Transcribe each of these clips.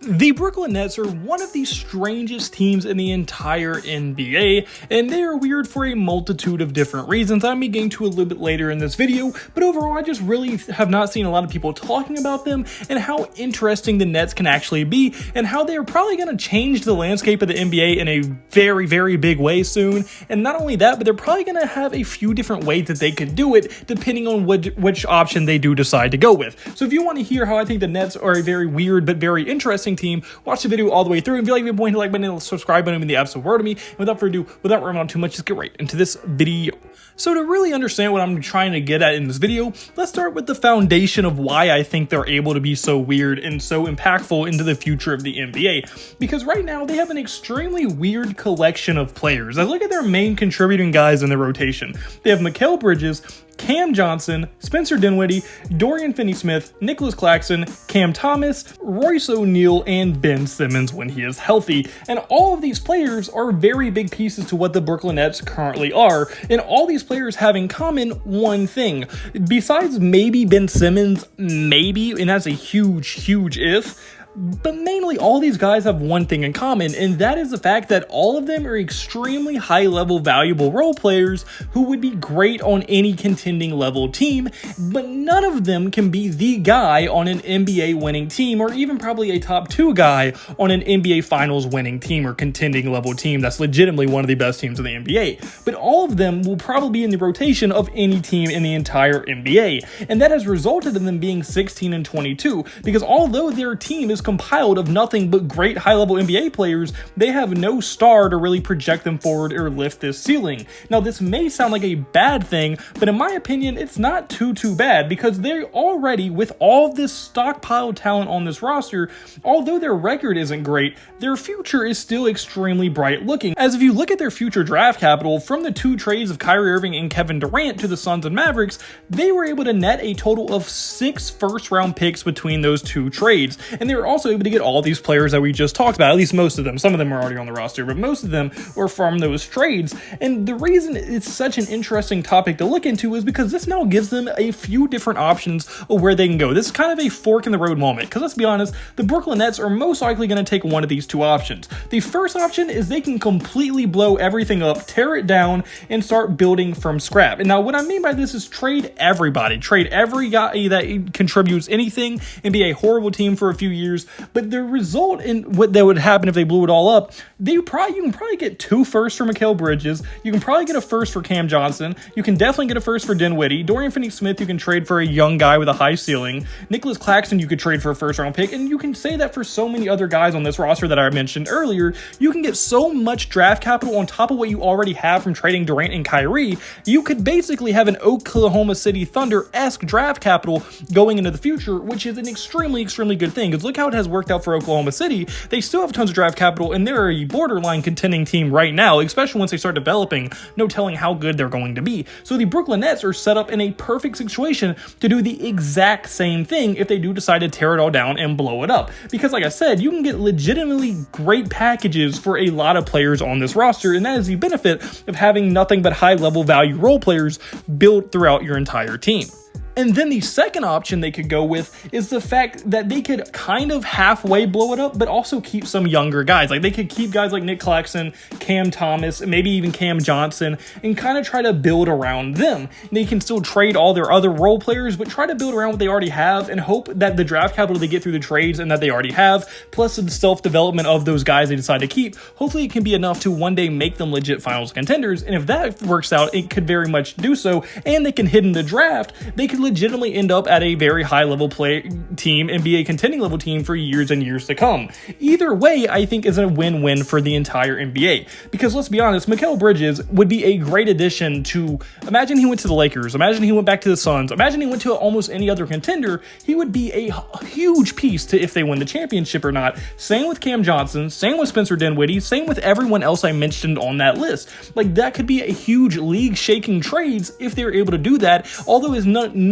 The Brooklyn Nets are one of the strangest teams in the entire NBA, and they are weird for a multitude of different reasons I'm getting to a little bit later in this video, but overall I just really have not seen a lot of people talking about them and how interesting the Nets can actually be, and how they are probably going to change the landscape of the NBA in a very, very big way soon. And not only that, but they're probably going to have a few different ways that they could do it, depending on which option they do decide to go with. So if you want to hear how I think the Nets are a very weird but very interesting team, watch the video all the way through. And if you like the point, like button and the subscribe button, the absolute word to me. And without further ado, without running on too much, let's get right into this video. So to really understand what I'm trying to get at in this video, let's start with the foundation of why I think they're able to be so weird and so impactful into the future of the NBA. Because right now they have an extremely weird collection of players. I look at their main contributing guys in the rotation. They have Mikal Bridges, Cam Johnson, Spencer Dinwiddie, Dorian Finney-Smith, Nicholas Claxton, Cam Thomas, Royce O'Neal, and Ben Simmons when he is healthy. And all of these players are very big pieces to what the Brooklyn Nets currently are. And all these players have in common one thing. Besides maybe Ben Simmons, maybe, and that's a huge if, but mainly all these guys have one thing in common, and that is the fact that all of them are extremely high-level valuable role players who would be great on any contending level team, but none of them can be the guy on an NBA winning team, or even probably a top 2 guy on an NBA Finals winning team or contending level team that's legitimately one of the best teams in the NBA. But all of them will probably be in the rotation of any team in the entire NBA, and that has resulted in them being 16-22, because although their team is compiled of nothing but great high-level NBA players, they have no star to really project them forward or lift this ceiling. Now, this may sound like a bad thing, but in my opinion, it's not too bad, because they're already, with all of this stockpiled talent on this roster, although their record isn't great, their future is still extremely bright looking. As if you look at their future draft capital, from the 2 trades of Kyrie Irving and Kevin Durant to the Suns and Mavericks, they were able to net a total of 6 first-round picks between those 2 trades, and they were also able to get all these players that we just talked about, at least most of them. Some of them are already on the roster, but most of them were from those trades. And the reason it's such an interesting topic to look into is because this now gives them a few different options of where they can go. This is kind of a fork in the road moment, because let's be honest, the Brooklyn Nets are most likely going to take one of these 2 options. The first option is they can completely blow everything up, tear it down, and start building from scrap. And now what I mean by this is trade everybody. Trade every guy that contributes anything and be a horrible team for a few years. But the result in what that would happen if they blew it all up, you can probably get 2 firsts for Mikal Bridges. You can probably get a first for Cam Johnson. You can definitely get a first for Dinwiddie. Dorian Finney-Smith, you can trade for a young guy with a high ceiling. Nicholas Claxton, you could trade for a first-round pick. And you can say that for so many other guys on this roster that I mentioned earlier. You can get so much draft capital on top of what you already have from trading Durant and Kyrie. You could basically have an Oklahoma City Thunder-esque draft capital going into the future, which is an extremely good thing. Because look how it has worked out for Oklahoma City. They still have tons of draft capital, and they're a borderline contending team right now, especially once they start developing. No telling how good they're going to be. So the Brooklyn Nets are set up in a perfect situation to do the exact same thing if they do decide to tear it all down and blow it up. Because like I said, you can get legitimately great packages for a lot of players on this roster, and that is the benefit of having nothing but high-level value role players built throughout your entire team. And then the second option they could go with is the fact that they could kind of halfway blow it up, but also keep some younger guys. Like, they could keep guys like Nick Claxton, Cam Thomas, and maybe even Cam Johnson, and kind of try to build around them. They can still trade all their other role players, but try to build around what they already have and hope that the draft capital they get through the trades and that they already have, plus the self-development of those guys they decide to keep, hopefully it can be enough to one day make them legit finals contenders. And if that works out, it could very much do so, and they can hit in the draft, they could legitimately end up at a very high level play team and be a contending level team for years and years to come. Either way, I think is a win-win for the entire NBA, because let's be honest, Mikal Bridges would be a great addition to, imagine he went to the Lakers, imagine he went back to the Suns, imagine he went to almost any other contender. He would be a huge piece to if they win the championship or not. Same with Cam Johnson, same with Spencer Dinwiddie, same with everyone else I mentioned on that list. Like, that could be a huge league-shaking trades if they're able to do that, although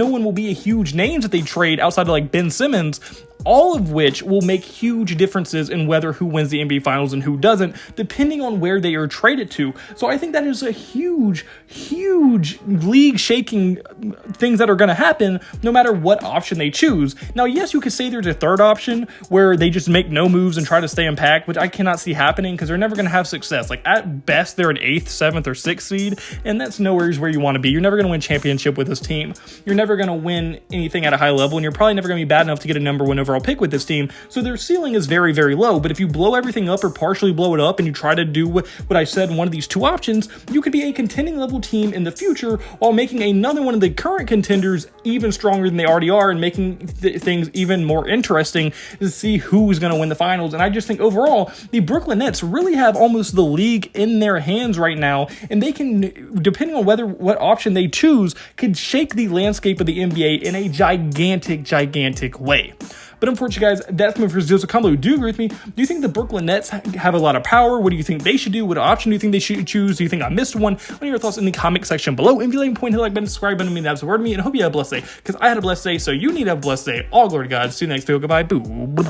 no one will be a huge names that they trade outside of like Ben Simmons. all of which will make huge differences in whether who wins the NBA Finals and who doesn't, depending on where they are traded to. So I think that is a huge league-shaking things that are going to happen no matter what option they choose. Now, yes, you could say there's a third option where they just make no moves and try to stay impact, which I cannot see happening because they're never going to have success. Like, at best, they're an 8th, 7th, or 6th seed, and that's nowhere where you want to be. You're never going to win championship with this team. You're never going to win anything at a high level, and you're probably never going to be bad enough to get a number 1 overall pick with this team. So their ceiling is very, very low. But if you blow everything up or partially blow it up and you try to do what I said in one of these two options, you could be a contending level team in the future while making another one of the current contenders even stronger than they already are and making things even more interesting to see who's going to win the finals. And I just think overall, the Brooklyn Nets really have almost the league in their hands right now, and they can, depending on what option they choose, could shake the landscape of the NBA in a gigantic way. But unfortunately, guys, that's my first deal. So comment below. Do you agree with me? Do you think the Brooklyn Nets have a lot of power? What do you think they should do? What option do you think they should choose? Do you think I missed one? What are your thoughts in the comment section below? And if you like, point, hit the like button, subscribe button, that's the word to me. And I hope you have a blessed day, because I had a blessed day, so you need to have a blessed day. All glory to God. See you next video. Goodbye. Boo.